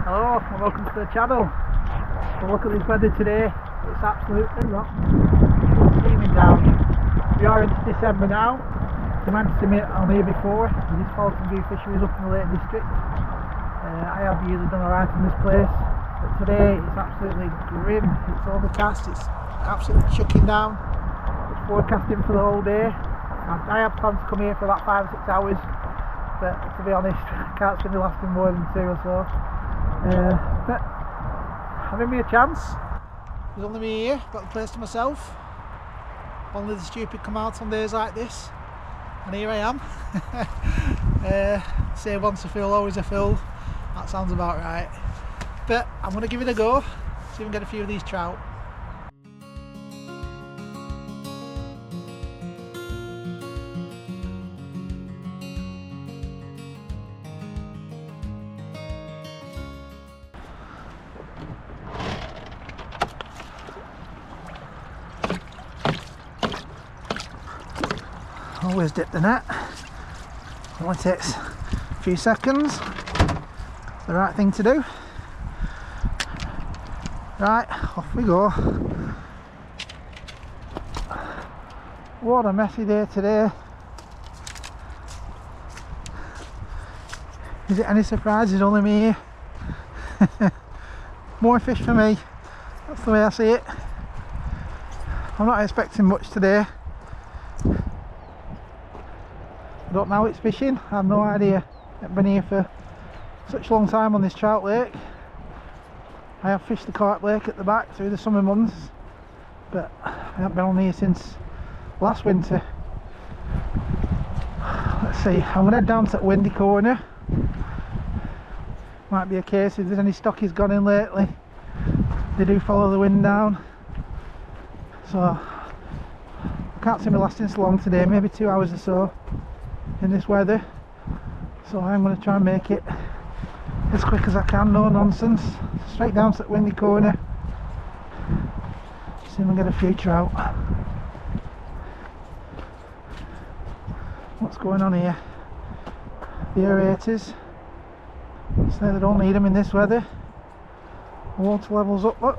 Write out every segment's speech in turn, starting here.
Hello and welcome to the channel. Well, look at this weather today, it's absolutely rock, steaming down. We are into December now. You might have seen me on here before. This Farleton View Fishery is up in the Lake District. I have usually done alright in this place, but today it's absolutely grim. It's overcast, it's absolutely chucking down. It's forecasting for the whole day. I have planned to come here for about 5 or 6 hours, but to be honest, I can't see me lasting more than 2 or so. But having me a chance. There's only me here, got the place to myself. Only the stupid come out on days like this, and here I am. Say once a fill, always a fill. That sounds about right. But I'm going to give it a go, see if we can get a few of these trout. Always dip the net. It only takes a few seconds. It's the right thing to do. Right, off we go. What a messy day today. Is it any surprise it's only me here? More fish for me. That's the way I see it. I'm not expecting much today. I don't know how it's fishing, I have no idea. I've been here for such a long time on this trout lake. I have fished the carp lake at the back through the summer months, but I haven't been on here since last winter. Let's see, I'm going to head down to that windy corner. Might be a case if there's any stockies gone in lately, they do follow the wind down. So I can't see me lasting so long today, maybe 2 hours or so in this weather, so I'm going to try and make it as quick as I can, no nonsense. Straight down to that windy corner, see if I can get a few trout. What's going on here? The aerators say they don't need them in this weather. The water levels up, look.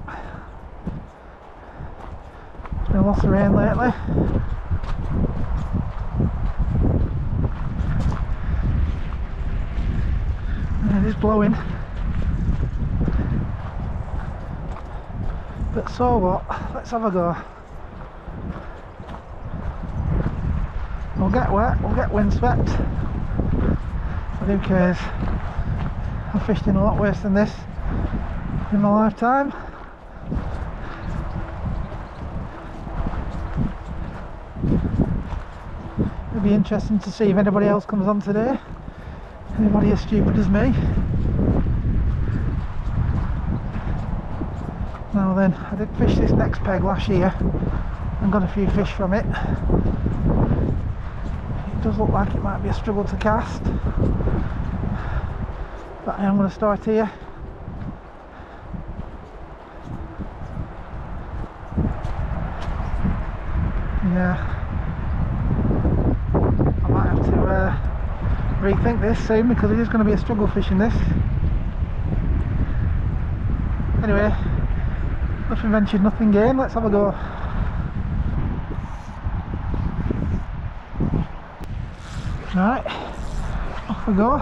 There's been lots of rain lately. It is blowing, but so what, let's have a go. We'll get wet, we'll get windswept, but who cares? I've fished in a lot worse than this in my lifetime. It'll be interesting to see if anybody else comes on today. Anybody as stupid as me? Now then, I did fish this next peg last year and got a few fish from it. It does look like it might be a struggle to cast, but I am going to start here. Yeah, I might have to rethink this soon because it is going to be a struggle fishing this. Anyway, nothing ventured, nothing gained. Let's have a go. Right, off we go.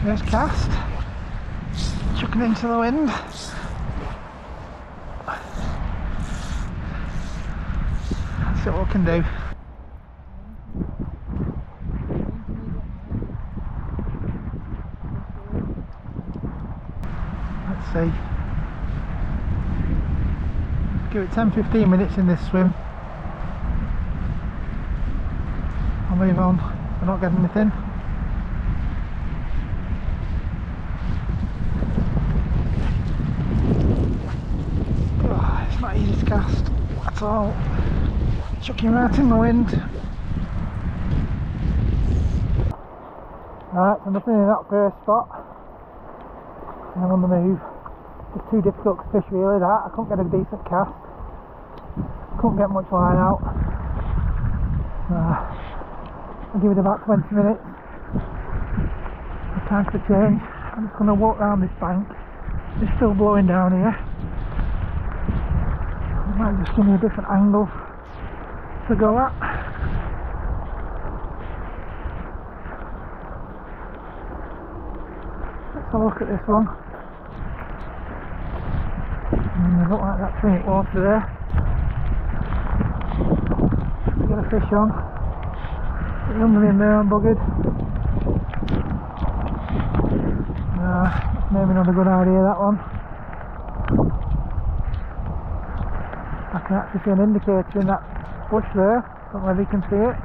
First cast, chucking into the wind. Let's see what we can do. See, give it 10-15 minutes in this swim. I'll move on. We're not getting anything. Oh, it's not easy to cast at all. Chucking right in the wind. Right, so nothing in that first spot. I'm on the move. It's too difficult to fish really, that. I couldn't get a decent cast. Couldn't get much line out. I'll give it about 20 minutes. Time for change. I'm just going to walk around this bank. It's still blowing down here. It might just give me a different angle to go at. Let's have a look at this one. It look like that treat water there. Get a fish on. It's under in there, unbuggered. That's maybe not a good idea, that one. I can actually see an indicator in that bush there. Don't know if you can see it.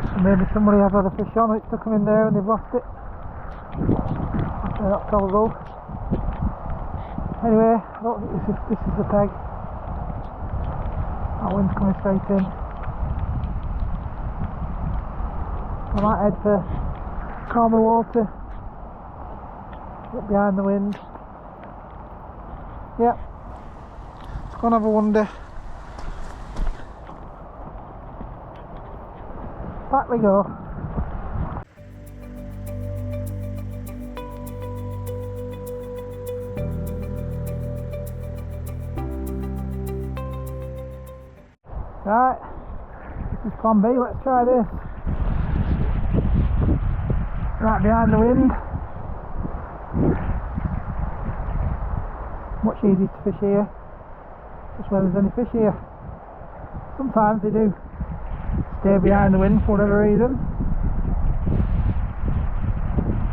So maybe somebody has had a fish on, it took them in there and they've lost it. Okay, that's probable. Anyway, I don't think this is the peg. That wind's coming straight in. I might head for calmer water. Get behind the wind. Yep. Let's go and have a wander. Back we go. Right, this is plan B, let's try this. Right behind the wind. Much easier to fish here, just where there's any fish here. Sometimes they do stay behind the wind for whatever reason.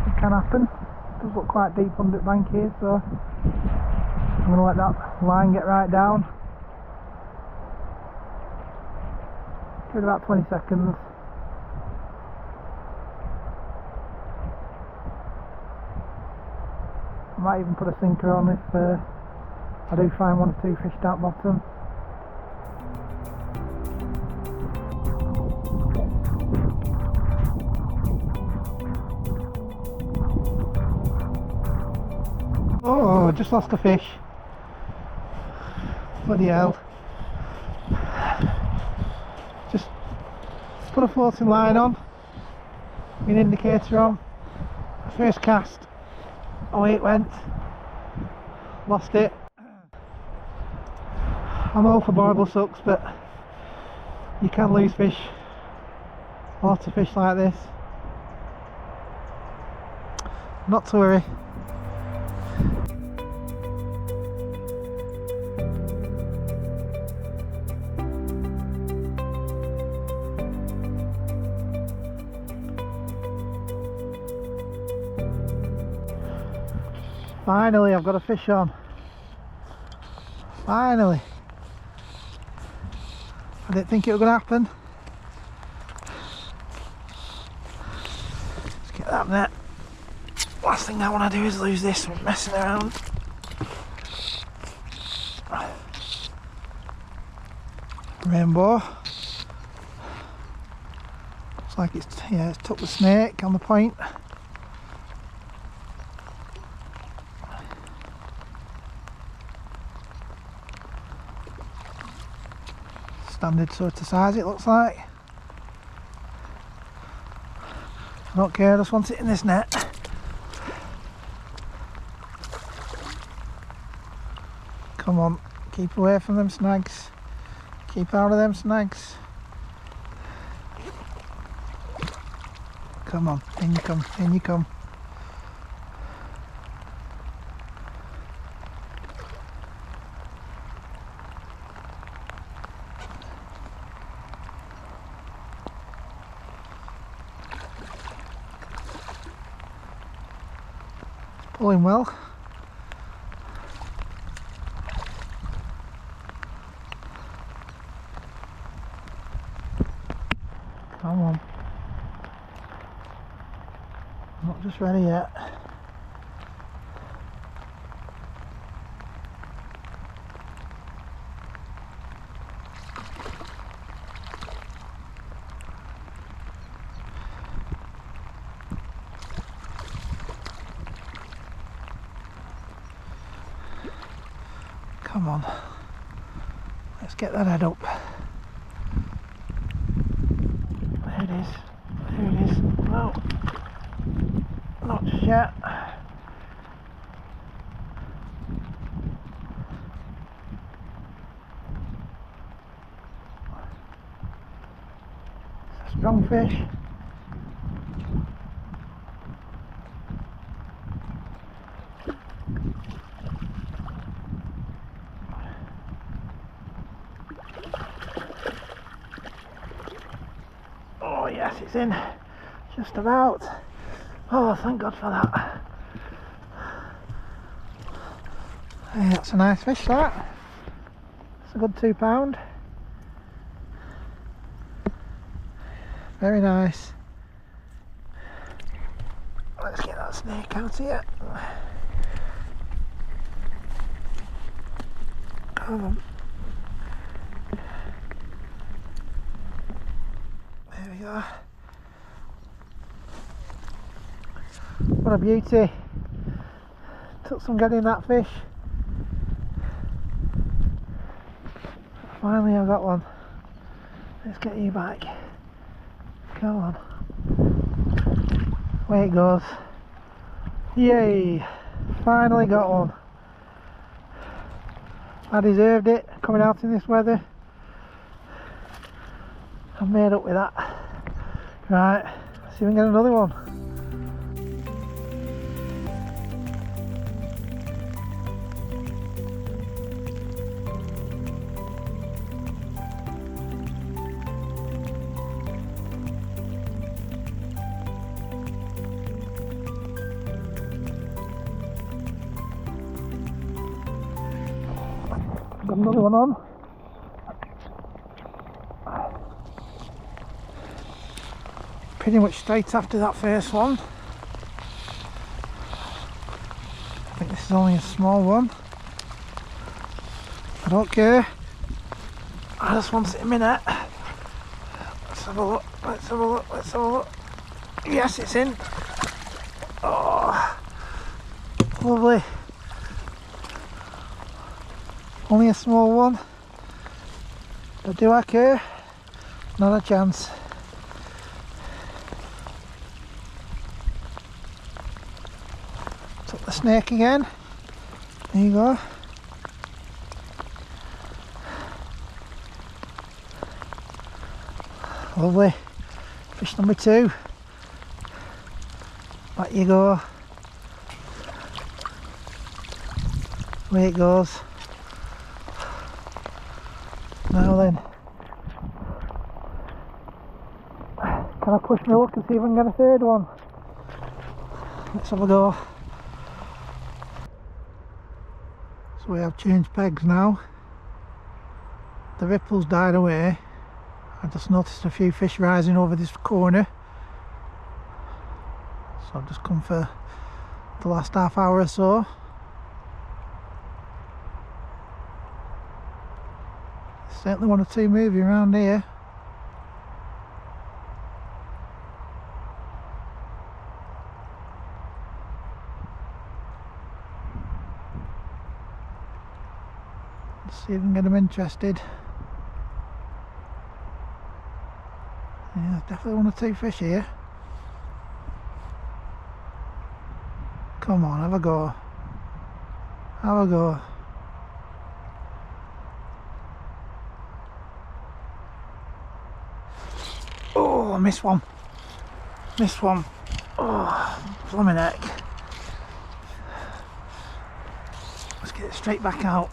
It can happen. It does look quite deep under the bank here, so I'm going to let that line get right down. Give it about 20 seconds. I might even put a sinker on if I do find one or two fish down bottom. Oh, I just lost a fish. Bloody hell. Just put a floating line on, an indicator on, first cast, away it went, lost it. I'm all for barbel sucks, but you can lose fish, lots of fish like this. Not to worry. Finally, I've got a fish on. Finally. I didn't think it was going to happen. Let's get that net. Last thing I want to do is lose this from messing around. Rainbow. Looks like it's took the snake on the point. Standard sort of size it looks like. I don't care, I just want it in this net. Come on, keep away from them snags. Keep out of them snags. Come on, in you come, in you come. Pulling well. Come on. Not just ready yet. Come on, let's get that head up. There it is, there it is. Whoa. Not just yet. It's a strong fish. Oh yes, it's in. Just about. Oh, thank God for that. Hey, that's a nice fish, that. It's a good £2. Very nice. Let's get that snake out here. Come on. There we go. What a beauty. Took some getting that fish. Finally I got one. Let's get you back. Come on. Away it goes. Yay! Finally got one. I deserved it coming out in this weather. I've made up with that. Right, let's see if we can get another one. Got another one on. Pretty much straight after that first one. I think this is only a small one. I don't care. I just want it in my net. Let's have a look, let's have a look, let's have a look. Yes, it's in. Oh, lovely. Only a small one. But do I care? Not a chance. Took the snake again. There you go. Lovely. Fish number 2. Back you go. Away it goes. Now then, can I push my luck and see if I can get a third one? Let's have a go. So we have changed pegs now. The ripples died away. I just noticed a few fish rising over this corner. So I've just come for the last half hour or so. Certainly 1 or 2 moving around here. Let's see if we can get them interested. Yeah, definitely 1 or 2 fish here. Come on, have a go. Have a go. Oh, I missed one. Missed one. Oh, blooming heck. Let's get it straight back out.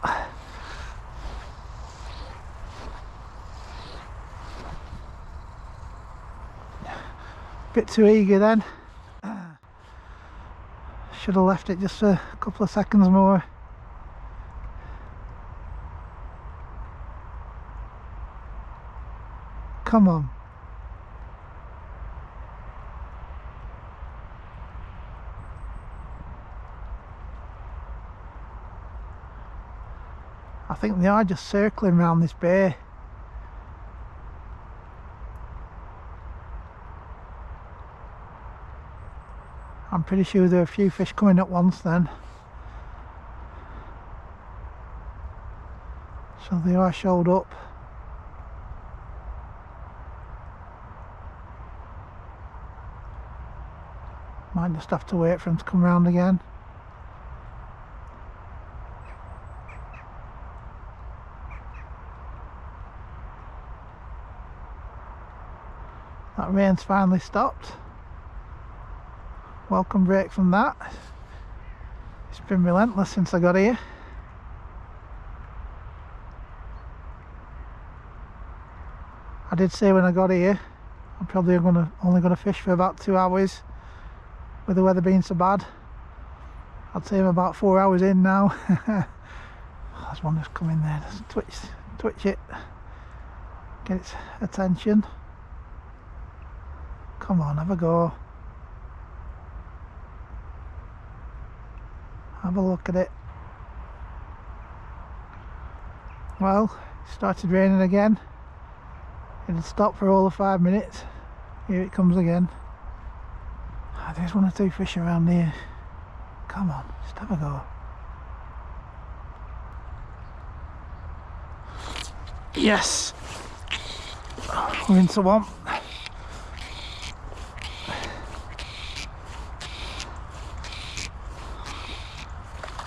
Bit too eager then. Should have left it just a couple of seconds more. Come on. I think they are just circling around this bay. I'm pretty sure there are a few fish coming at once then. So they are shoaled up. Might just have to wait for him to come round again. That rain's finally stopped. Welcome break from that. It's been relentless since I got here. I did say when I got here I'm probably only gonna fish for about 2 hours, with the weather being so bad. I'd say I'm about 4 hours in now. There's one that's come in there. Just twitch it, get its attention. Come on, have a go. Have a look at it. Well, it started raining again. It had stopped for all of 5 minutes. Here it comes again. There's 1 or 2 fish around here. Come on, just have a go. Yes! We're into one.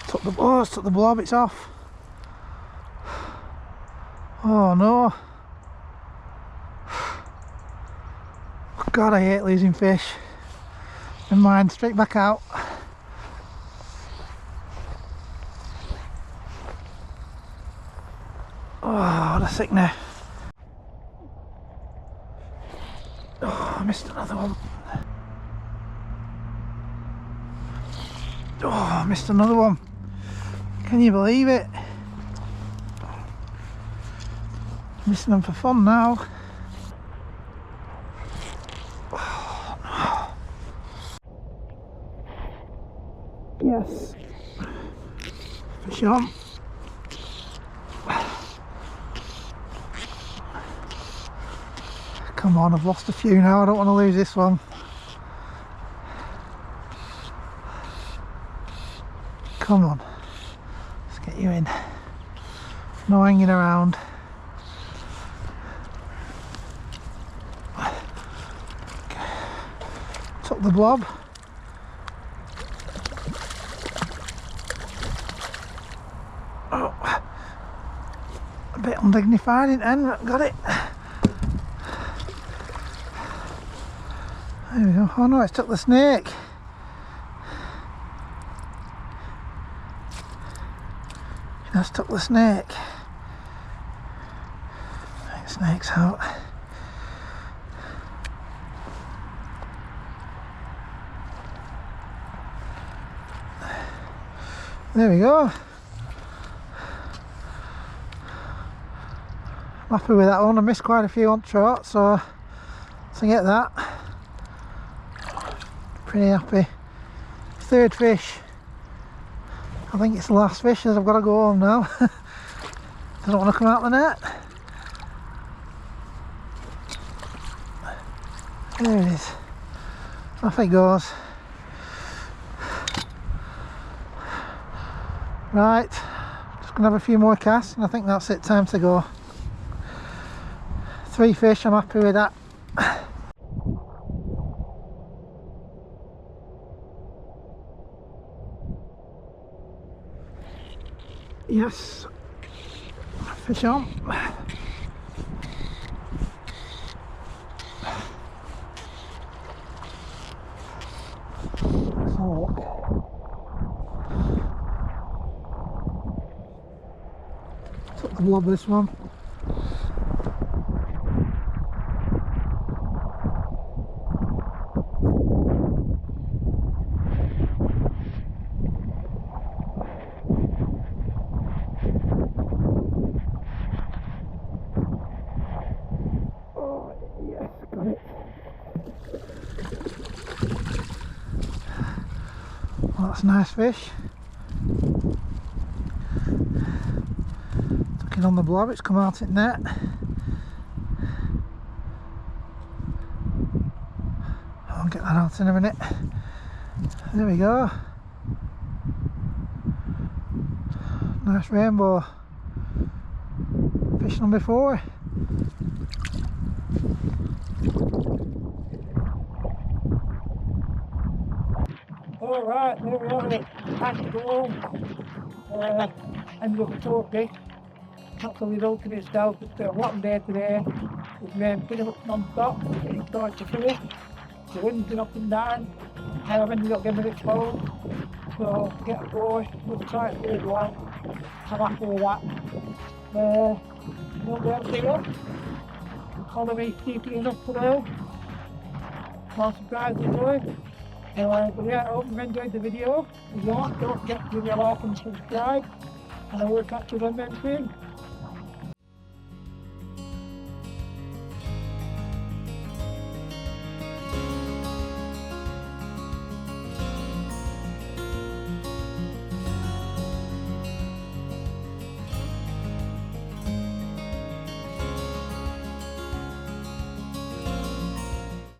Took the blob, it's off. Oh no. God, I hate losing fish. Never mind, straight back out. Oh, what a sickener. Oh, I missed another one. Oh, I missed another one. Can you believe it? Missing them for fun now. Oh, no. Yes. Fish on. Come on, I've lost a few now. I don't want to lose this one. Come on. Let's get you in. No hanging around. Took the blob. Oh, a bit undignified in the end, got it. There we go. Oh no, it's took the snake. It has took the snake. Right, snake's out. There we go. I'm happy with that one. I missed quite a few on trout, so to get that, pretty happy. 3rd fish. I think it's the last fish, as I've got to go home now. I don't want to come out the net. There it is. Off it goes. Right, just gonna have a few more casts and I think that's it, time to go. 3 fish, I'm happy with that. Yes, fish on. Let's have a look. Took the blob this one. Oh yes, got it. Well, that's a nice fish. Took it on the blob, it's come out in net. I'll get that out in a minute. There we go. Nice rainbow. Fish number 4. Alright, there we have it. Time to go home. Ended up with Turkey. That's the result of itself. It's a rotten day today. We've been pretty much non-stop. It's start to finish. The wind's been up and down. I've ended up getting it cold. So get a boy, we'll try it for a while. I'm happy with that. We'll be able to do it. Economy cheaply enough today. More surprised enjoy. But yeah, I hope you've enjoyed the video. If you want, don't forget to give me a like and subscribe. And I will catch you on the next video.